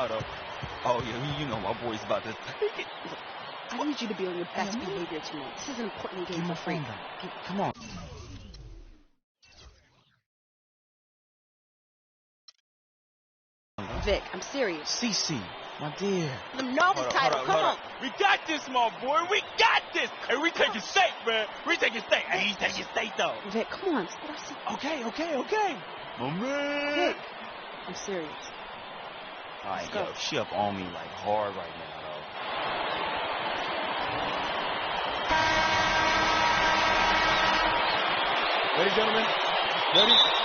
now, though. Oh, yeah, you know my boy's about this. I need you to be on your best behavior tonight. This is an important game for Frank. Come on. Vic, I'm serious. CC, my dear. The novice title, come on. We got this, my boy. We got this. Hey, we taking steak, man. We taking steak. Hey, he's taking steak, though. Vic, come on. Okay. My man. Vic, I'm serious. All right, yo, she up on me like hard right now, though. Ladies and gentlemen, ready?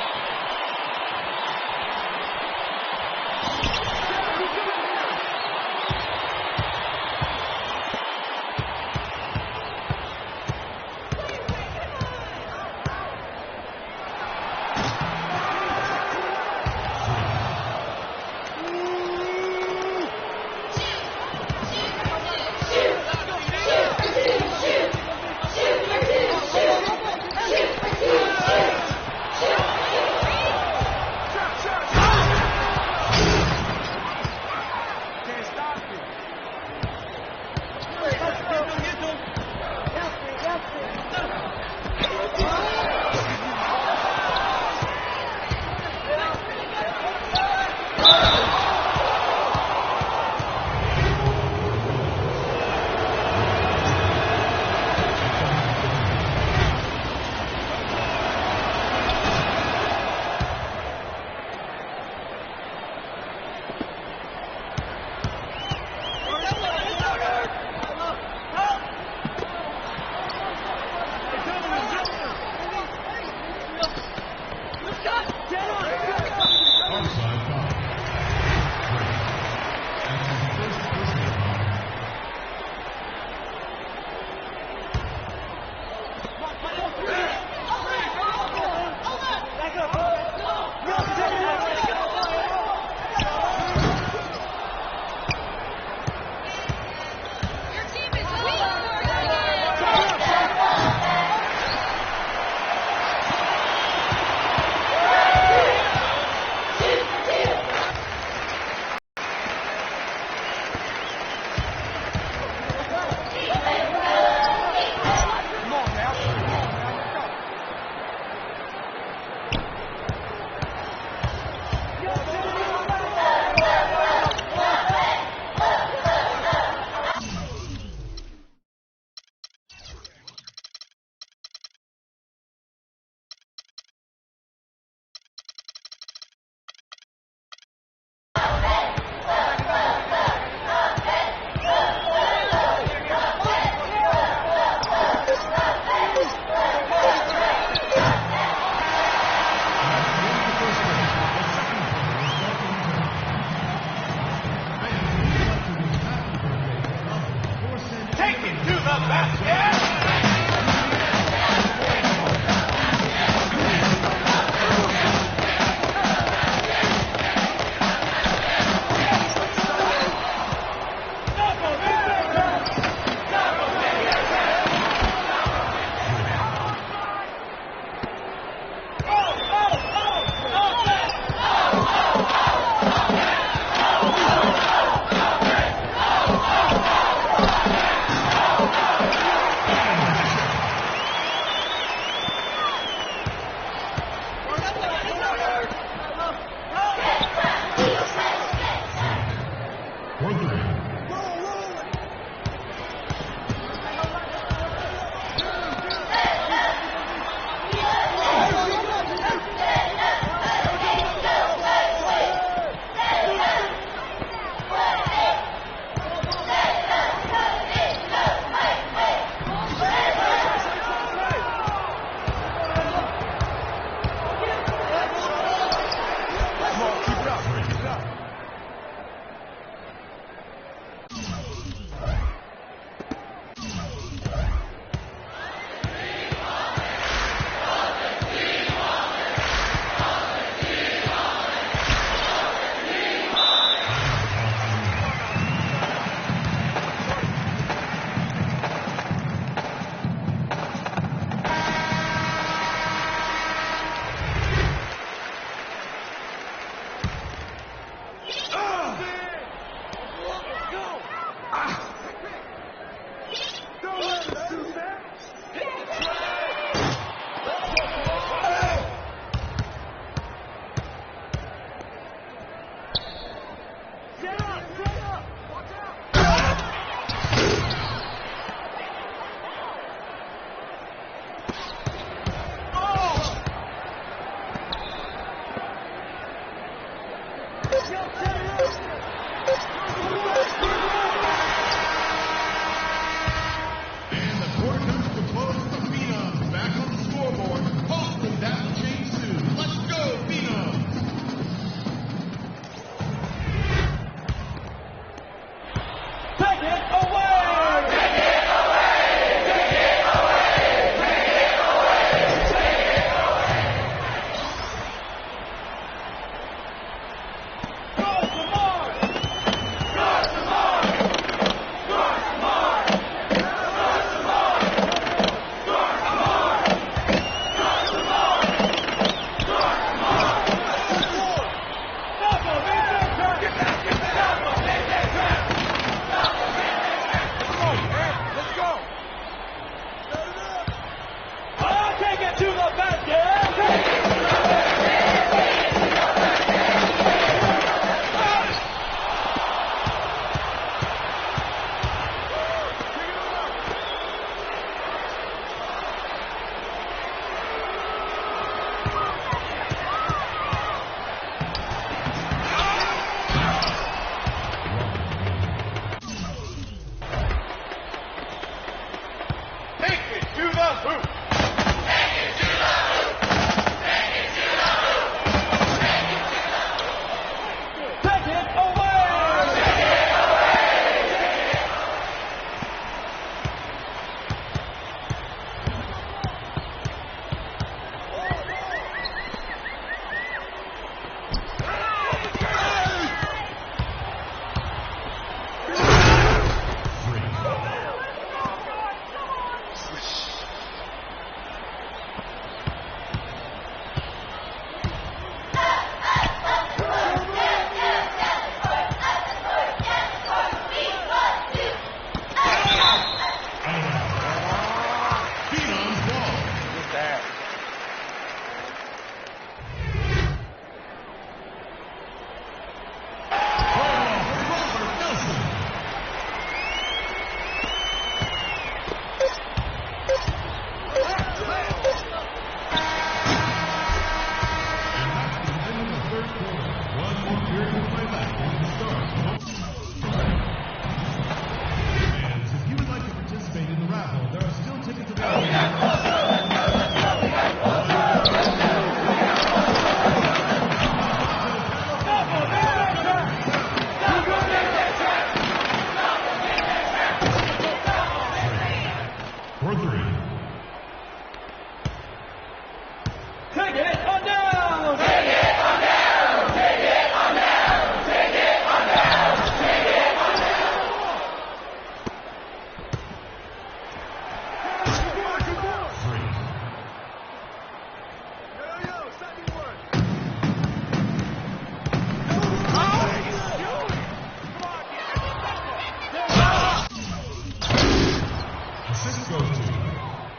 Cisco team,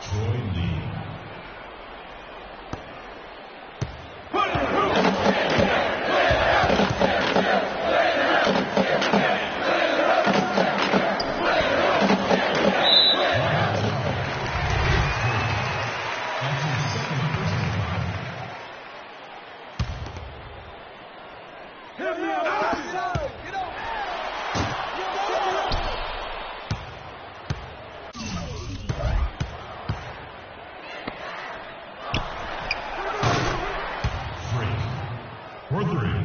Troy Lee. For three.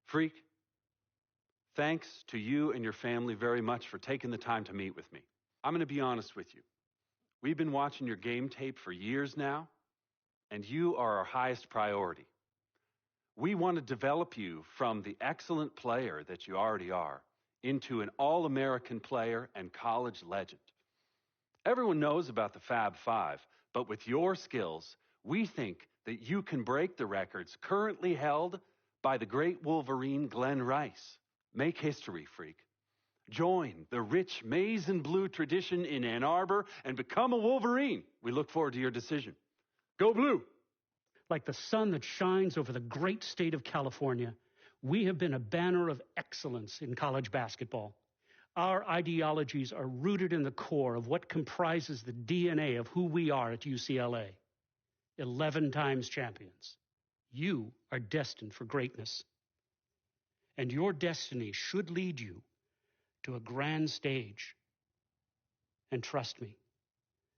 Freak, thanks to you and your family very much for taking the time to meet with me. I'm going to be honest with you. We've been watching your game tape for years now, and you are our highest priority. We want to develop you from the excellent player that you already are into an all-American player and college legend. Everyone knows about the Fab Five, but with your skills, we think that you can break the records currently held by the great Wolverine Glenn Rice. Make history, Freak. Join the rich maize and blue tradition in Ann Arbor and become a Wolverine. We look forward to your decision. Go Blue! Like the sun that shines over the great state of California, we have been a banner of excellence in college basketball. Our ideologies are rooted in the core of what comprises the DNA of who we are at UCLA. 11 times champions. You are destined for greatness. And your destiny should lead you to a grand stage. And trust me,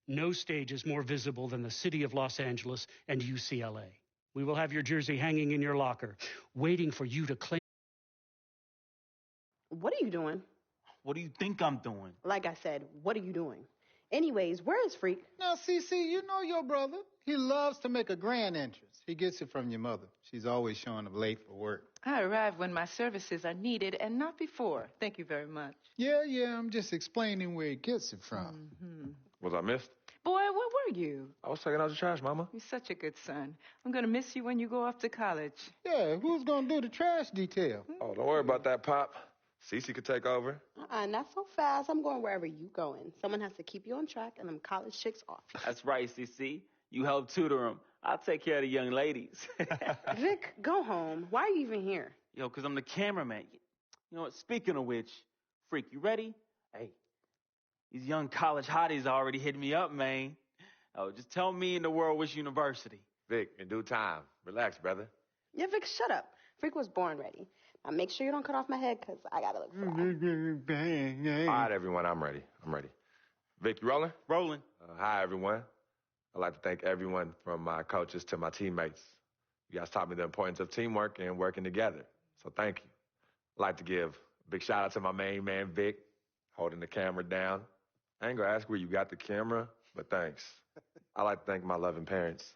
no stage is more visible than the city of Los Angeles and UCLA. We will have your jersey hanging in your locker, waiting for you to claim. What are you doing? What do you think I'm doing? Like I said, what are you doing? Anyways, where is Freak? Now, CC, you know your brother. He loves to make a grand entrance. He gets it from your mother. She's always showing up late for work. I arrive when my services are needed and not before. Thank you very much. Yeah, I'm just explaining where he gets it from. Mm-hmm. Was I missed? Boy, where were you? I was taking out the trash, Mama. You're such a good son. I'm going to miss you when you go off to college. Yeah, who's going to do the trash detail? Oh, don't worry about that, Pop. Cece could take over. Not so fast. I'm going wherever you going. Someone has to keep you on track and them college chicks off. That's right, CC. You help tutor them. I'll take care of the young ladies. Vic, go home. Why are you even here? Yo, because I'm the cameraman. You know what? Speaking of which, Freak, you ready? Hey, these young college hotties already hit me up, man. Oh, just tell me in the world which university. Vic, in due time. Relax, brother. Yeah, Vic, shut up. Freak was born ready. Now make sure you don't cut off my head, because I gotta look fly. All right, everyone, I'm ready. Vic, you rolling? Rolling. Hi, everyone. I'd like to thank everyone from my coaches to my teammates. You guys taught me the importance of teamwork and working together, so thank you. I'd like to give a big shout out to my main man, Vic, holding the camera down. I ain't gonna ask where you got the camera, but thanks. I'd like to thank my loving parents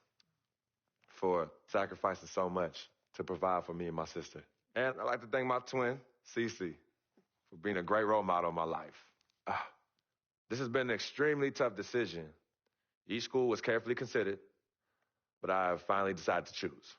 for sacrificing so much to provide for me and my sister. And I'd like to thank my twin, Cece, for being a great role model in my life. This has been an extremely tough decision. Each school was carefully considered, but I have finally decided to choose.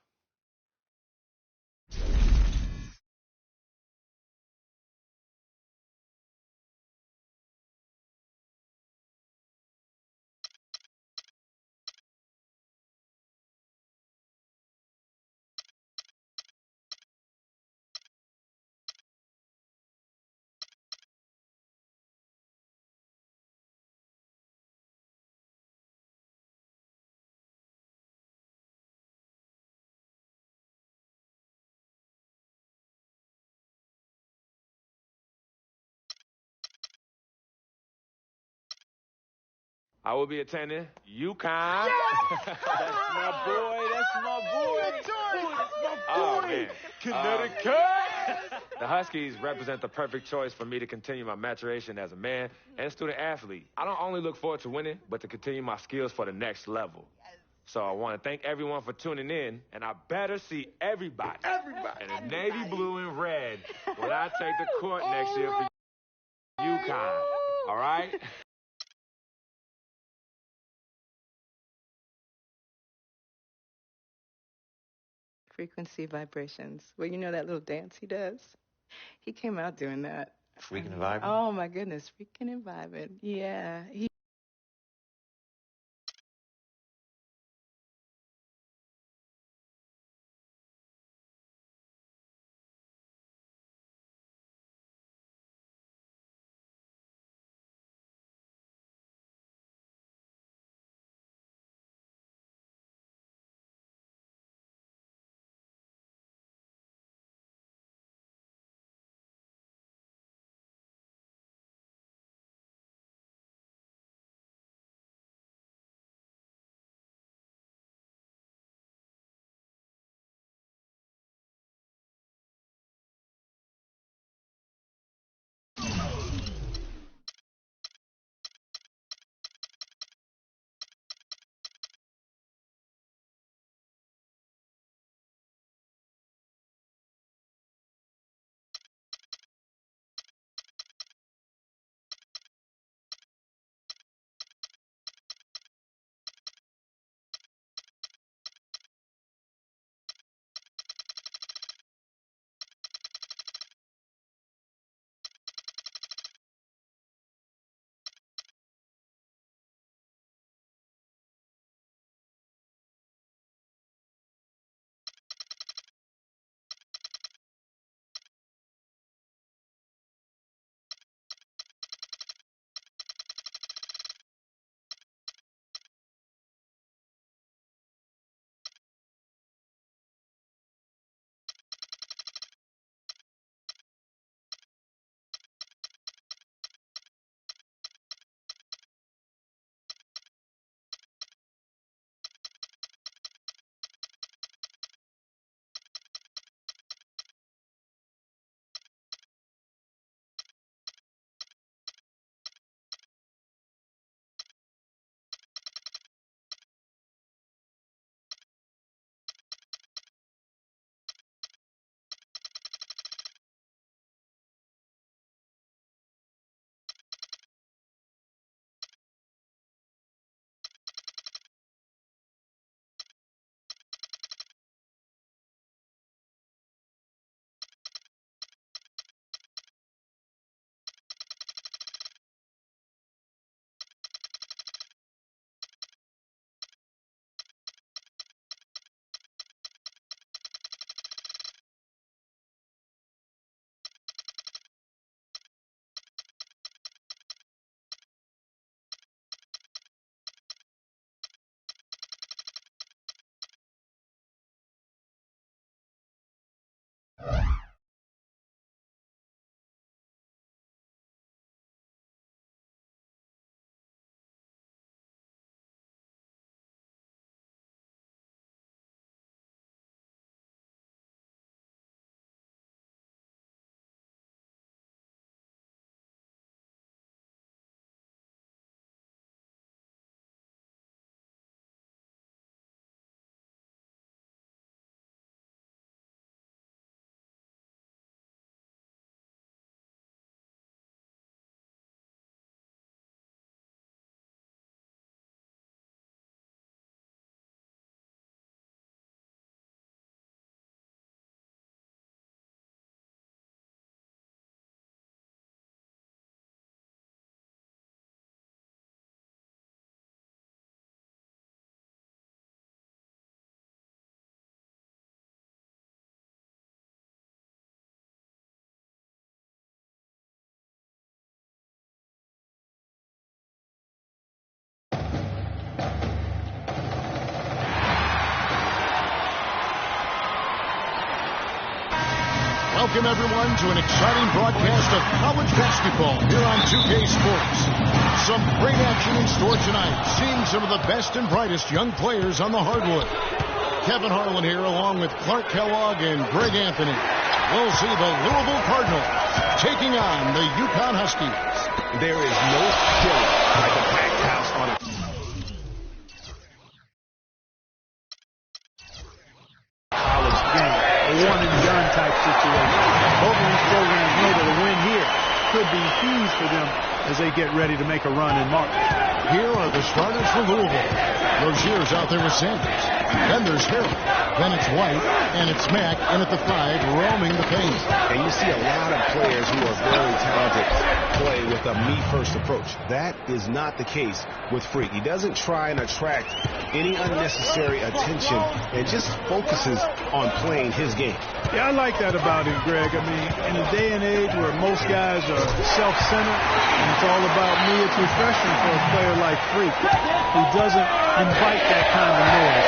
I will be attending UConn. That's my boy. That's my boy. Oh, man. Connecticut. The Huskies represent the perfect choice for me to continue my maturation as a man and student athlete. I don't only look forward to winning, but to continue my skills for the next level. So I want to thank everyone for tuning in, and I better see everybody in the navy blue and red when I take the court next year for UConn. All right? Frequency vibrations. Well, you know that little dance he does? He came out doing that. Freaking and vibing. Oh, my goodness. Freaking and vibing. Yeah. Welcome, everyone, to an exciting broadcast of college basketball here on 2K Sports. Some great action in store tonight, seeing some of the best and brightest young players on the hardwood. Kevin Harlan here, along with Clark Kellogg and Greg Anthony. We'll see the Louisville Cardinals taking on the UConn Huskies. There is no feeling like a packed house on a college game, a one-and-done type situation. Both of these programs know that a win here could be huge for them as they get ready to make a run in March. Here are the starters for Louisville. Rozier's out there with Sanders. Then there's Harrell. Then it's White, and it's Mack in at the 5, roaming the paint. And you see a lot of players who are very talented play with a me-first approach. That is not the case with Freak. He doesn't try and attract any unnecessary attention and just focuses on playing his game. Yeah, I like that about him, Greg. I mean, in a day and age where most guys are self-centered and it's all about me, it's refreshing for a player like Freak who doesn't invite that kind of noise.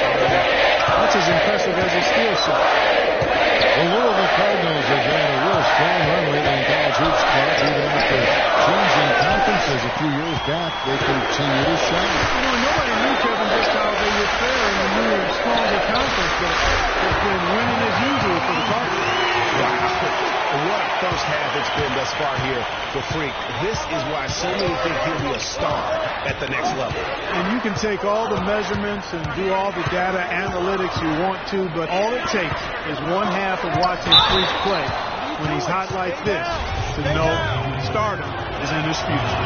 That's as impressive as his skill set. The Louisville Cardinals have had a real strong run lately in college hoops, Clark. Even after changing conferences a few years back, they continue to shine. You know, nobody knew, Kevin, just how they would fare in the new stronger conference, but it's been winning as usual for the Cardinals. What a first half it's been thus far here for Freak. This is why so many think he'll be a star at the next level. And you can take all the measurements and do all the data analytics you want to, but all it takes is one half of watching Freak play when he's hot like this to know stardom is in his future.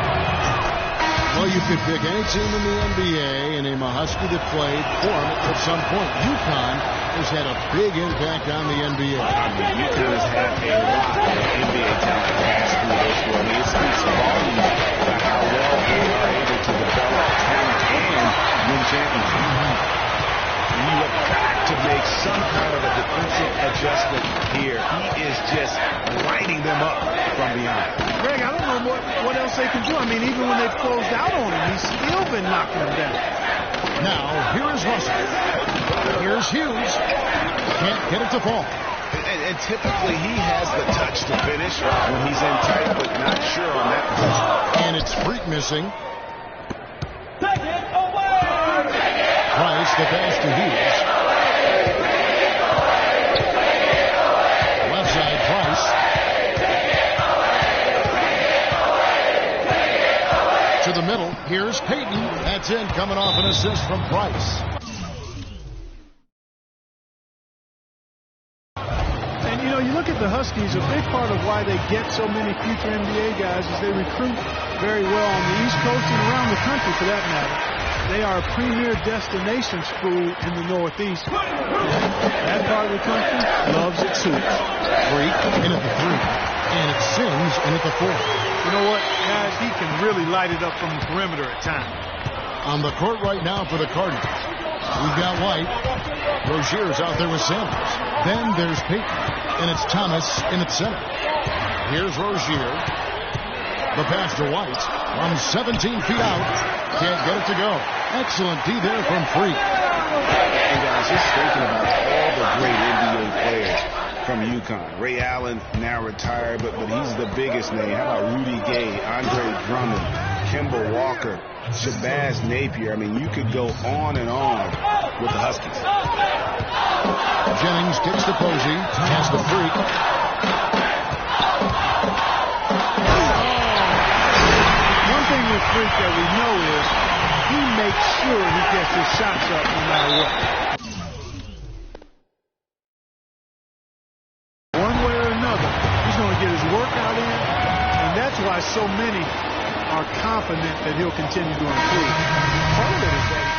Well, you could pick any team in the NBA and name a Husky that played for him at some point. UConn has had a big impact on the NBA. UConn has had a lot of NBA talent pass through this one. It speaks volumes about how well they are able to develop talent and win championships. You have got to make some kind of a defensive adjustment here. He is just lighting them up from behind. Greg, I don't know what else they can do. I mean, even when they've closed out on him, he's still been knocking them down. Now, here is Russell. Here's Hughes. Can't get it to fall. And typically he has the touch to finish when he's in tight, but not sure on that possession. And it's Freak missing. Take it away! Price, the pass to Hughes. Left side, Price. To the middle, here's Payton. That's in, coming off an assist from Price. And, you know, you look at the Huskies, a big part of why they get so many future NBA guys is they recruit very well on the East Coast and around the country, for that matter. They are a premier destination school in the Northeast. That part of the country loves its hoops. Freak in at the 3. And it's Sims in at the 4. You know what, guys? He can really light it up from the perimeter at times. On the court right now for the Cardinals, we've got White. Rozier's out there with Sanders. Then there's Payton. And it's Thomas in at center. Here's Rozier. The pass to White from 17 feet out. Can't get it to go. Excellent D there from Freak. And guys, just thinking about all the great NBA players from UConn. Ray Allen now retired, but he's the biggest name. How about Rudy Gay, Andre Drummond, Kemba Walker, Shabazz Napier? I mean, you could go on and on with the Huskies. Jennings gets to Posey. Has the Freak. One thing with Freak that we know is he makes sure he gets his shots up no matter what. One way or another, he's going to get his workout in, and that's why so many are confident that he'll continue to improve. Part of it is that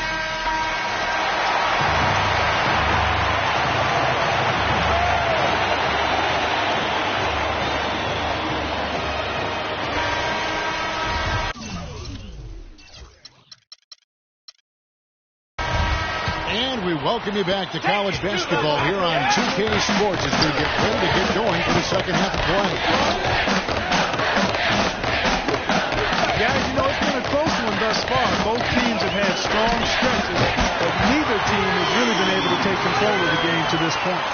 welcome you back to college basketball here on 2K Sports as we get ready to get going for the second half of play. Guys, you know, it's been a close one thus far. Both teams have had strong stretches, but neither team has really been able to take control of the game to this point.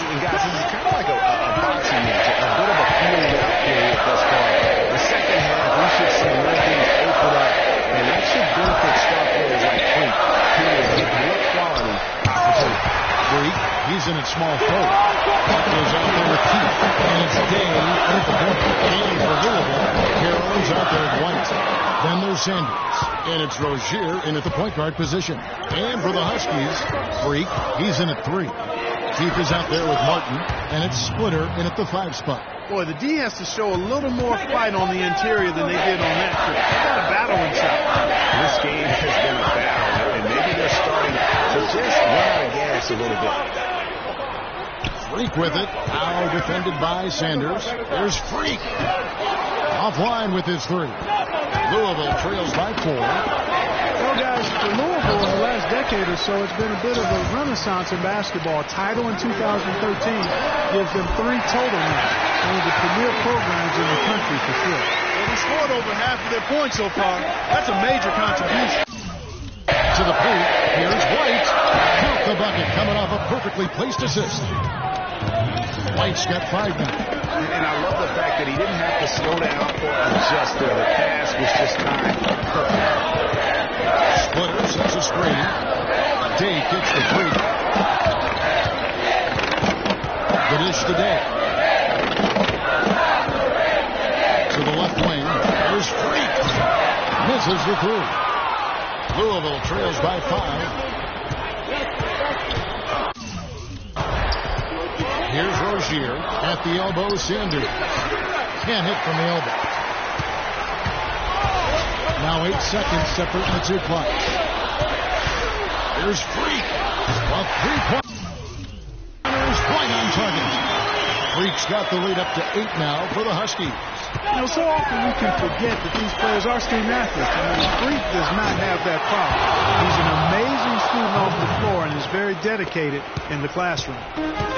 And guys, this is kind of like a boxing match, a bit of a feeling out period thus far. The second half, we should see more things open up, and that should benefit star players like Freak, who will get more quality opportunity. Freak, he's in at small forward. Buck goes out there with Keith, and it's Day at the point. And for Louisville, Carroll's out there at White. Then there's Sanders, and it's Rozier in at the point guard position. And for the Huskies, Freak, he's in at 3. Keith is out there with Martin, and it's Splitter in at the 5 spot. Boy, the D has to show a little more fight on the interior than they did on that trip. They got a battle inside. This game has been a battle, and maybe they're starting to just run out of gas a little bit. Freak with it. Now defended by Sanders. There's Freak. Offline with his 3. Louisville trails by 4. Well, guys, for Louisville in the last decade or so, it's been a bit of a renaissance in basketball. A title in 2013 gives them 3 total now. One of the premier programs in the country for sure. Well, they scored over half of their points so far. That's a major contribution. To the paint, here's White. Count the bucket coming off a perfectly placed assist. White's got 5 now. And I love the fact that he didn't have to slow down or adjust there. The pass was just timed perfect. Splitter sets a screen. Day kicks the 3. The dish to Day. To the left wing. There's Freak. Misses the 3. Louisville trails by 5. Here's Rozier at the elbow. Sanders can't hit from the elbow. Now 8 seconds separating the 2 clocks. There's Freak. A 3-point. Right on target. Freak's got the lead up to 8 now for the Huskies. You know, so often we can forget that these players are student athletes. I mean, Freak does not have that problem. He's an amazing student off the floor and is very dedicated in the classroom.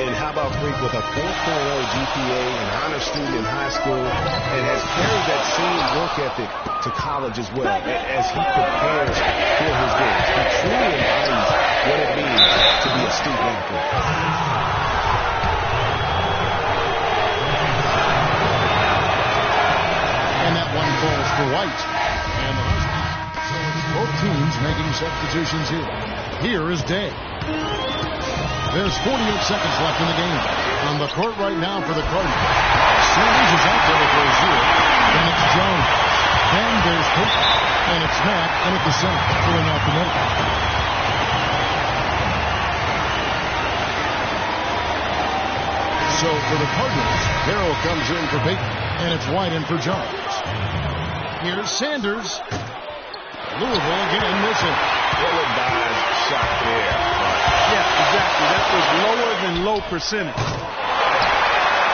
And how about Freak with a 4.0 GPA, an honor student in high school, and has carried that same work ethic to college as well as he prepares for his games. He truly embodies what it means to be a student athlete. One falls for White. And the Huskies. Both teams making substitutions here. Here is Day. There's 48 seconds left in the game. On the court right now for the Cardinals. Sanders is out there with Rozier. Then it's Jones. Then there's Hope. And it's Matt in at the center, filling out the middle. So for the Cardinals, Carroll comes in for Peyton. And it's White in for Jones. Here's Sanders. Louisville again missing. Ill-advised shot there. Yeah, exactly. That was lower than low percentage.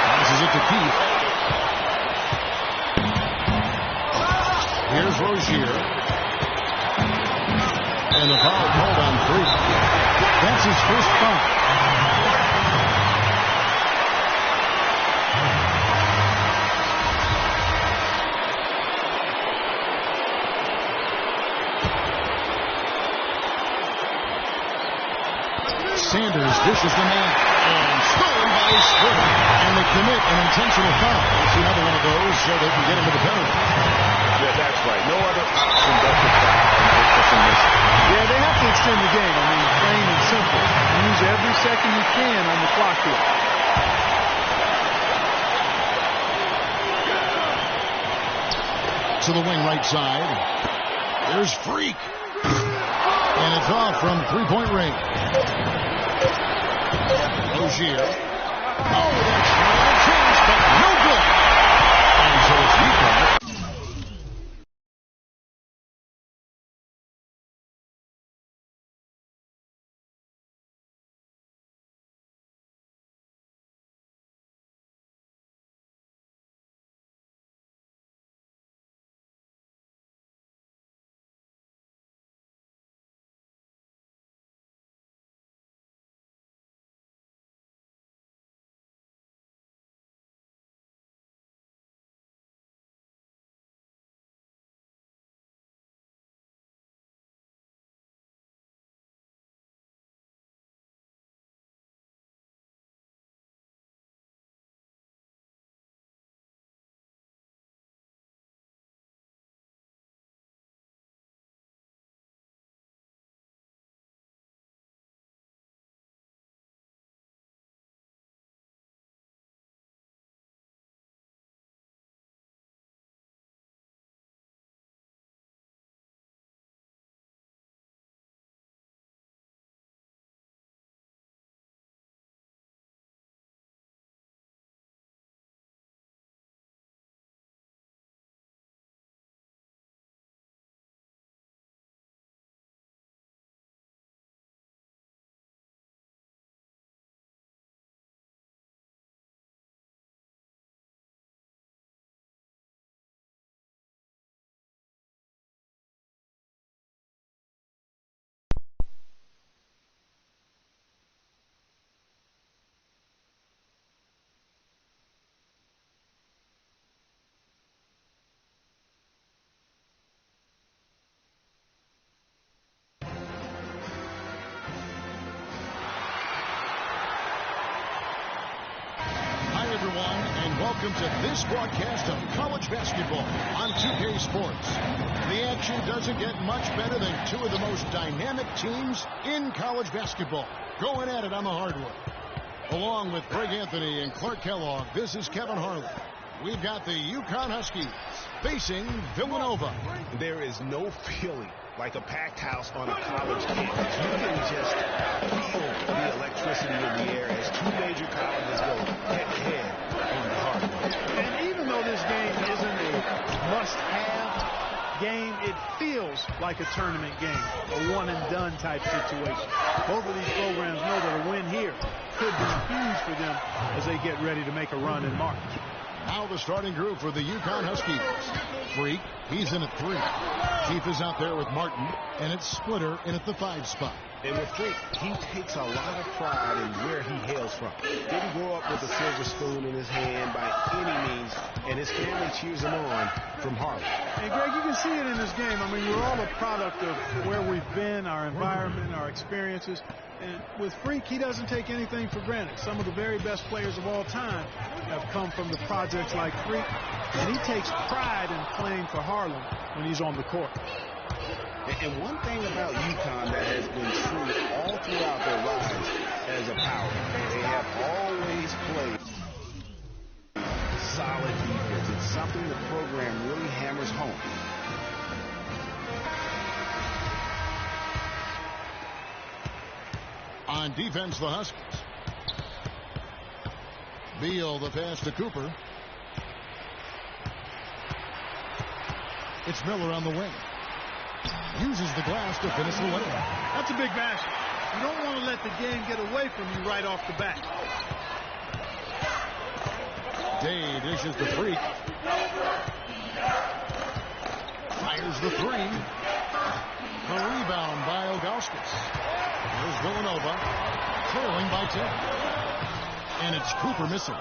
Passes it to Keith. Here's Rozier. And the foul called on Freak. That's his first foul. Sanders dishes the man and stolen by Splitter. And they commit an intentional foul. See another one of those so they can get into the penalty. Yeah, that's right. No other option but to foul. Yeah, they have to extend the game. I mean, plain and simple. Use every second you can on the clock here. To the wing right side. There's Freak. And it's off from 3-point range. Rozier. Oh, that's a chance, but no good. And so it's Utah. welcome to this broadcast of college basketball on 2K Sports. The action doesn't get much better than two of the most dynamic teams in college basketball going at it on the hardwood. Along with Greg Anthony and Clark Kellogg, this is Kevin Harlan. We've got the UConn Huskies facing Villanova. There is no feeling like a packed house on a college campus. You can just feel the electricity in the air as two major colleges go head-to-head on the hardwood. And even though this game isn't a must-have game, it feels like a tournament game, a one-and-done type situation. Both of these programs know that a win here could be huge for them as they get ready to make a run in March. Now the starting group for the UConn Huskies. Freak, he's in at 3. Keith is out there with Martin, and it's Splitter in at the 5 spot. And with Freak, he takes a lot of pride in where he hails from. Didn't grow up with a silver spoon in his hand by any means, and his family cheers him on from Harlem. And Greg, you can see it in this game. I mean, we're all a product of where we've been, our environment, our experiences. And with Freak, he doesn't take anything for granted. Some of the very best players of all time have come from the projects like Freak, and he takes pride in playing for Harlem when he's on the court. And one thing about UConn that has been true all throughout their lives as a power, they have always played solid defense. It's something the program really hammers home. On defense, the Huskies. Beal, the pass to Cooper. It's Miller on the wing. Uses the glass to finish the layup. That's a big basket. You don't want to let the game get away from you right off the bat. Day dishes the Freak. Fires the 3. A rebound by Ilgauskas. There's Villanova, trailing by 10. And it's Cooper missing.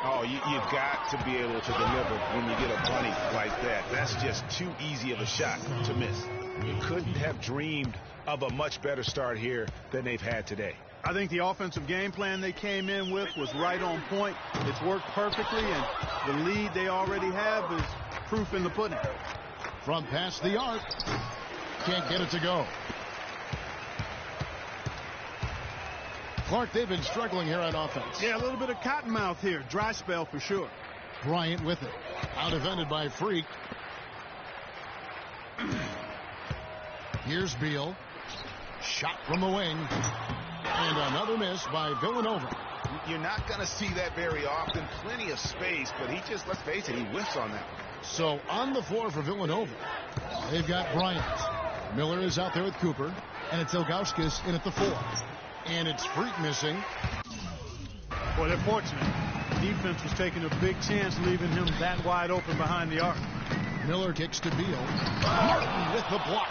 Oh, you've got to be able to deliver when you get a bunny like that. That's just too easy of a shot to miss. You couldn't have dreamed of a much better start here than they've had today. I think the offensive game plan they came in with was right on point. It's worked perfectly, and the lead they already have is proof in the pudding. From past the arc. Can't get it to go. Clark, they've been struggling here on offense. Yeah, a little bit of cottonmouth here. Dry spell for sure. Bryant with it. Out defended by Freak. Here's Beal. Shot from the wing. And another miss by Villanova. You're not going to see that very often. Plenty of space, but he just, let's face it, he whiffs on that. So on the floor for Villanova, they've got Bryant. Miller is out there with Cooper. And it's Ilgauskas in at the 4. And it's Freak missing. Well, they're fortunate. Defense was taking a big chance, leaving him that wide open behind the arc. Miller kicks to Beal. Martin with the block.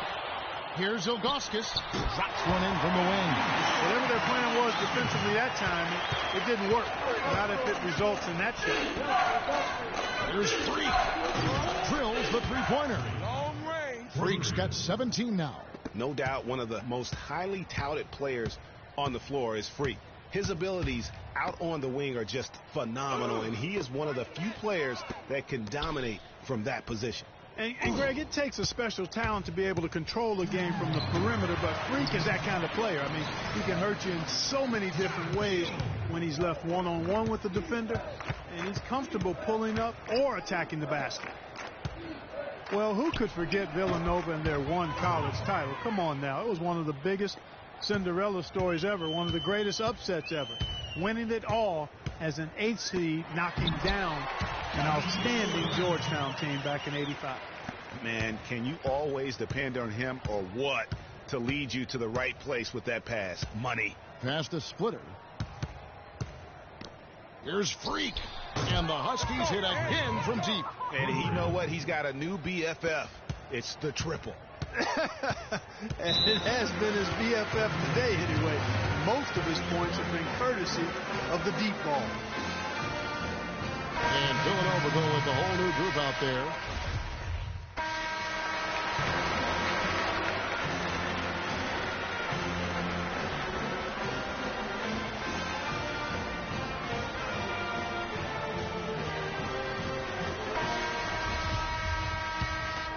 Here's Ilgauskas. Drops one in from the wing. Whatever their plan was defensively that time, it didn't work. Not if it results in that shot. Here's Freak. Drills the three-pointer. Freak's got 17 now. No doubt one of the most highly touted players on the floor is Freak. His abilities out on the wing are just phenomenal, and he is one of the few players that can dominate from that position. And Greg, it takes a special talent to be able to control the game from the perimeter, but Freak is that kind of player. I mean, he can hurt you in so many different ways when he's left one-on-one with the defender, and he's comfortable pulling up or attacking the basket. Well, who could forget Villanova and their one college title? Come on now. It was one of the biggest Cinderella stories ever, one of the greatest upsets ever. Winning it all as an 8th seed, knocking down an outstanding Georgetown team back in '85. Man, can you always depend on him or what to lead you to the right place with that pass? Money. Pass to Splitter. Here's Freak. And the Huskies hit again from deep. And you know what? He's got a new BFF. It's the triple. And it has been his BFF today anyway. Most of his points have been courtesy of the deep ball. And Villanova going with the whole new group out there.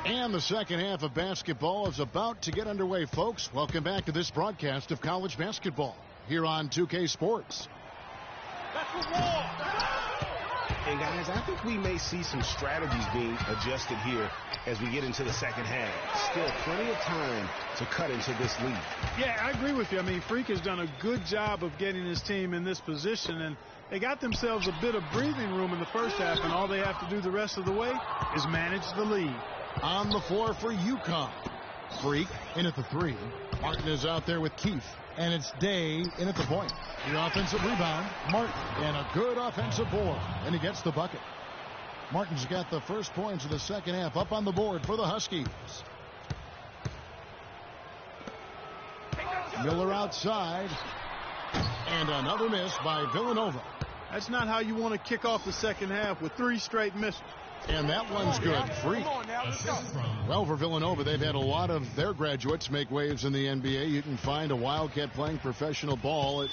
And the second half of basketball is about to get underway, folks. Welcome back to this broadcast of college basketball here on 2K Sports. That's the wall. And guys, I think we may see some strategies being adjusted here as we get into the second half. Still plenty of time to cut into this lead. Yeah, I agree with you. I mean, Freak has done a good job of getting his team in this position, and they got themselves a bit of breathing room in the first half, and all they have to do the rest of the way is manage the lead. On the floor for UConn. Freak in at the 3. Martin is out there with Keefe. And it's Day in at the point. The offensive rebound. Martin. And a good offensive board. And he gets the bucket. Martin's got the first points of the second half up on the board for the Huskies. Miller outside. And another miss by Villanova. That's not how you want to kick off the second half with 3 straight misses. And that one's good. Freak. Well, for Villanova, they've had a lot of their graduates make waves in the NBA. You can find a Wildcat playing professional ball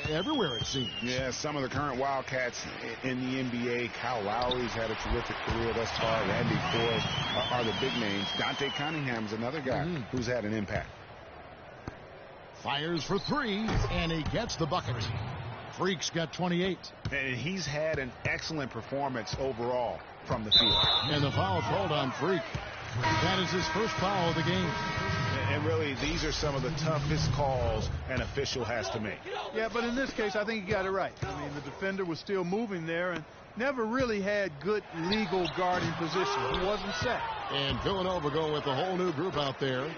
everywhere, it seems. Yeah, some of the current Wildcats in the NBA. Kyle Lowry's had a terrific career thus far. Randy Ford are the big names. Dante Cunningham's another guy who's had an impact. Fires for 3, and he gets the bucket. Freak's got 28. And he's had an excellent performance overall from the field. And the foul called on Freak. That is his first foul of the game. And really, these are some of the toughest calls an official has to make. Yeah, but in this case, I think he got it right. I mean, the defender was still moving there and never really had good legal guarding position. He wasn't set. And Villanova go with a whole new group out there.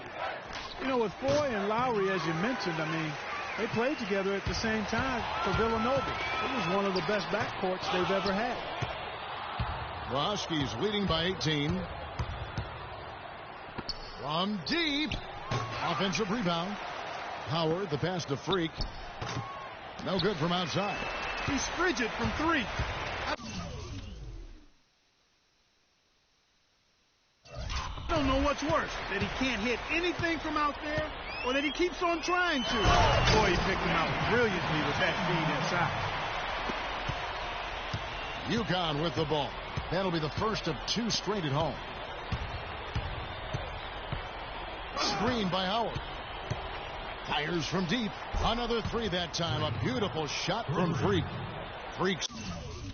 You know, with Foy and Lowry, as you mentioned, I mean, they played together at the same time for Villanova. It was one of the best backcourts they've ever had. The Huskies leading by 18. From deep. Offensive rebound. Howard, the pass to Freak. No good from outside. He's frigid from 3. I don't know what's worse, that he can't hit anything from out there or that he keeps on trying to. Boy, he picked him out brilliantly with that feed inside. UConn with the ball. That'll be the first of 2 straight at home. Screen by Howard. Fires from deep. Another 3 that time. A beautiful shot from Freak. Freak's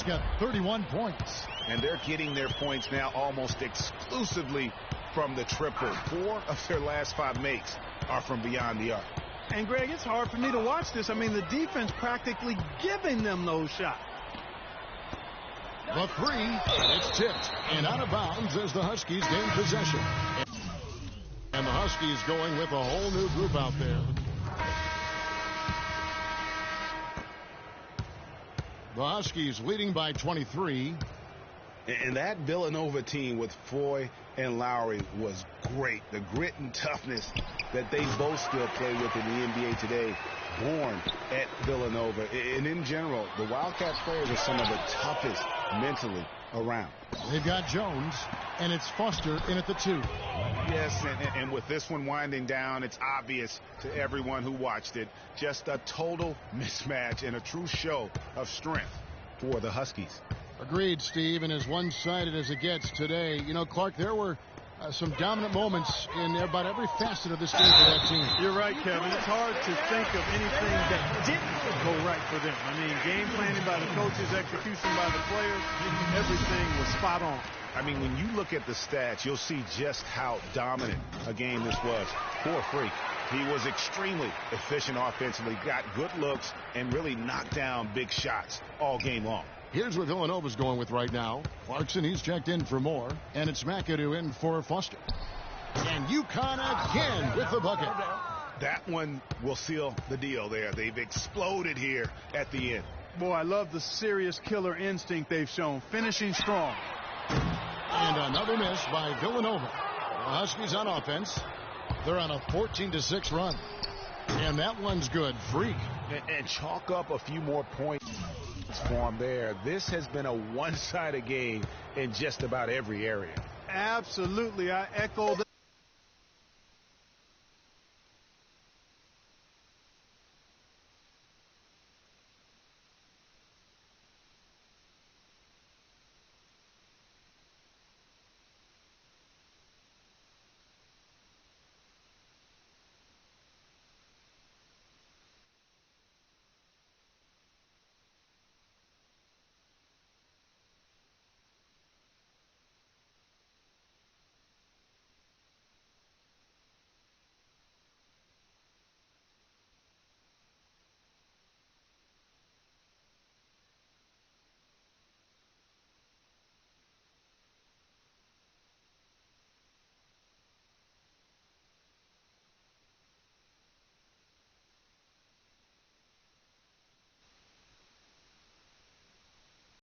got 31 points. And they're getting their points now almost exclusively from the triple. 4 of their last 5 makes are from beyond the arc. And, Greg, it's hard for me to watch this. I mean, the defense practically giving them those shots. The 3, it's tipped and out of bounds as the Huskies gain possession. And the Huskies going with a whole new group out there. The Huskies leading by 23. And that Villanova team with Foy and Lowry was great. The grit and toughness that they both still play with in the NBA today, born at Villanova. And in general, the Wildcats players are some of the toughest mentally around. They've got Jones, and it's Foster in at the 2. Yes, and with this one winding down, it's obvious to everyone who watched it. Just a total mismatch and a true show of strength for the Huskies. Agreed, Steve, and as one-sided as it gets today. You know, Clark, there were some dominant moments in about every facet of this game for that team. You're right, Kevin. It's hard to think of anything that didn't go right for them. I mean, game planning by the coaches, execution by the players, everything was spot on. I mean, when you look at the stats, you'll see just how dominant a game this was for Freak. He was extremely efficient offensively, got good looks, and really knocked down big shots all game long. Here's what Villanova's going with right now. Clarkson, he's checked in for more. And it's McAdoo in for Foster. And UConn again with the bucket. That one will seal the deal there. They've exploded here at the end. Boy, I love the serious killer instinct they've shown. Finishing strong. And another miss by Villanova. The Huskies on offense. They're on a 14-6 run. And that one's good. Freak. And chalk up a few more points for him there. This has been a one-sided game in just about every area. Absolutely. I echo that.